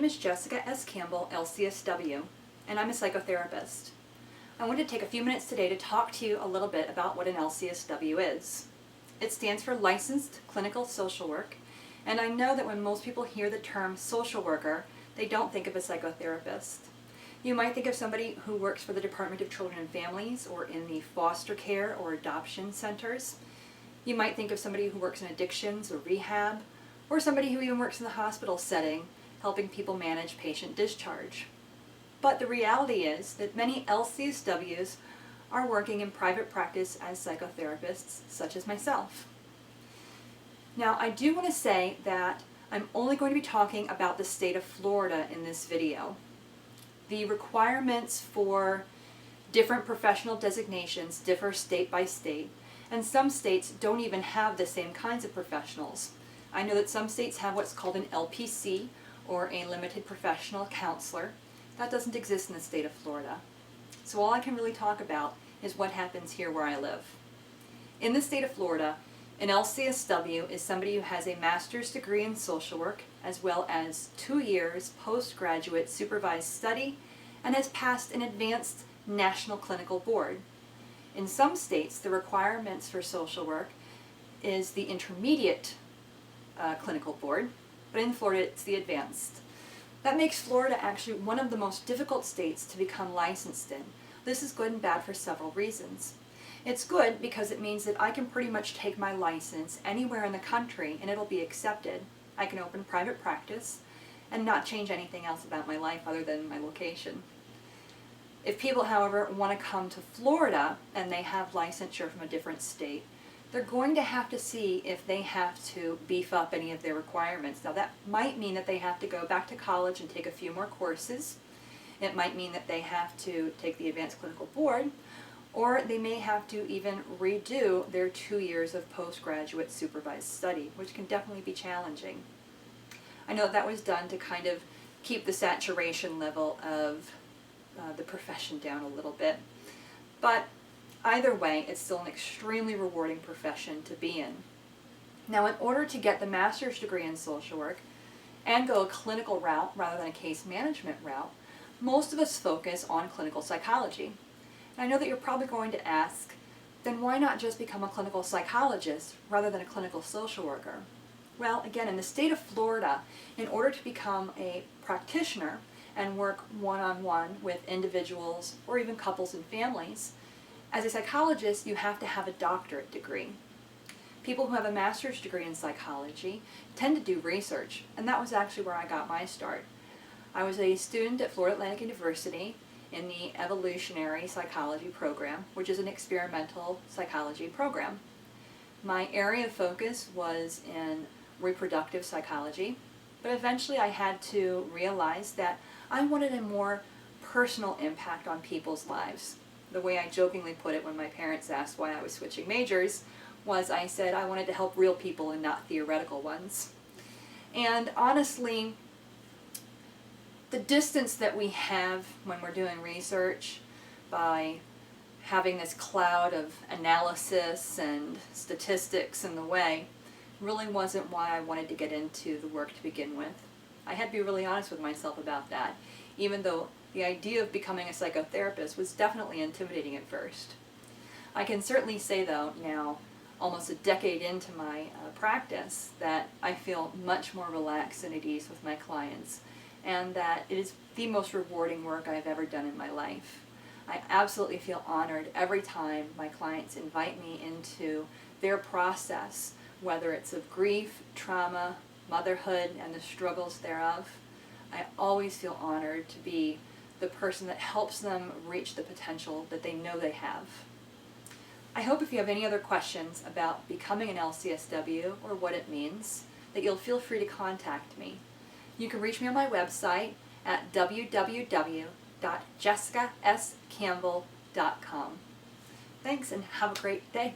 is Jessica S. Campbell, LCSW, and I'm a psychotherapist. I wanted to take a few minutes today to talk to you a little bit about what an LCSW is. It stands for Licensed Clinical Social Work, and I know that when most people hear the term social worker, they don't think of a psychotherapist. You might think of somebody who works for the Department of Children and Families or in the foster care or adoption centers. You might think of somebody who works in addictions or rehab, or somebody who even works in the hospital setting, helping people manage patient discharge. But the reality is that many LCSWs are working in private practice as psychotherapists, such as myself. Now, I do want to say that I'm only going to be talking about the state of Florida in this video. The requirements for different professional designations differ state by state, and some states don't even have the same kinds of professionals. I know that some states have what's called an LPC, or a limited professional counselor. That doesn't exist in the state of Florida. So all I can really talk about is what happens here where I live. In the state of Florida, an LCSW is somebody who has a master's degree in social work, as well as 2 years postgraduate supervised study, and has passed an advanced national clinical board. In some states, the requirements for social work is the intermediate clinical board, but in Florida it's the advanced. That makes Florida actually one of the most difficult states to become licensed in. This is good and bad for several reasons. It's good because it means that I can pretty much take my license anywhere in the country and it'll be accepted. I can open private practice and not change anything else about my life other than my location. If people, however, want to come to Florida and they have licensure from a different state, they're going to have to see if they have to beef up any of their requirements. Now that might mean that they have to go back to college and take a few more courses. It might mean that they have to take the advanced clinical board, or they may have to even redo their 2 years of postgraduate supervised study, which can definitely be challenging. I know that was done to kind of keep the saturation level of the profession down a little bit. But either way, it's still an extremely rewarding profession to be in. Now, in order to get the master's degree in social work and go a clinical route rather than a case management route, most of us focus on clinical psychology. I know that you're probably going to ask, then why not just become a clinical psychologist rather than a clinical social worker? Well, again, in the state of Florida, in order to become a practitioner and work one-on-one with individuals or even couples and families, as a psychologist, you have to have a doctorate degree. People who have a master's degree in psychology tend to do research, and that was actually where I got my start. I was a student at Florida Atlantic University in the evolutionary psychology program, which is an experimental psychology program. My area of focus was in reproductive psychology, but eventually I had to realize that I wanted a more personal impact on people's lives. The way I jokingly put it when my parents asked why I was switching majors was I said I wanted to help real people and not theoretical ones. And honestly, the distance that we have when we're doing research by having this cloud of analysis and statistics in the way really wasn't why I wanted to get into the work to begin with. I had to be really honest with myself about that, even though the idea of becoming a psychotherapist was definitely intimidating at first. I can certainly say, though, now, almost a decade into my practice, that I feel much more relaxed and at ease with my clients, and that it is the most rewarding work I've ever done in my life. I absolutely feel honored every time my clients invite me into their process, whether it's of grief, trauma, motherhood, and the struggles thereof. I always feel honored to be the person that helps them reach the potential that they know they have. I hope if you have any other questions about becoming an LCSW or what it means, that you'll feel free to contact me. You can reach me on my website at www.jessicascampbell.com. Thanks and have a great day.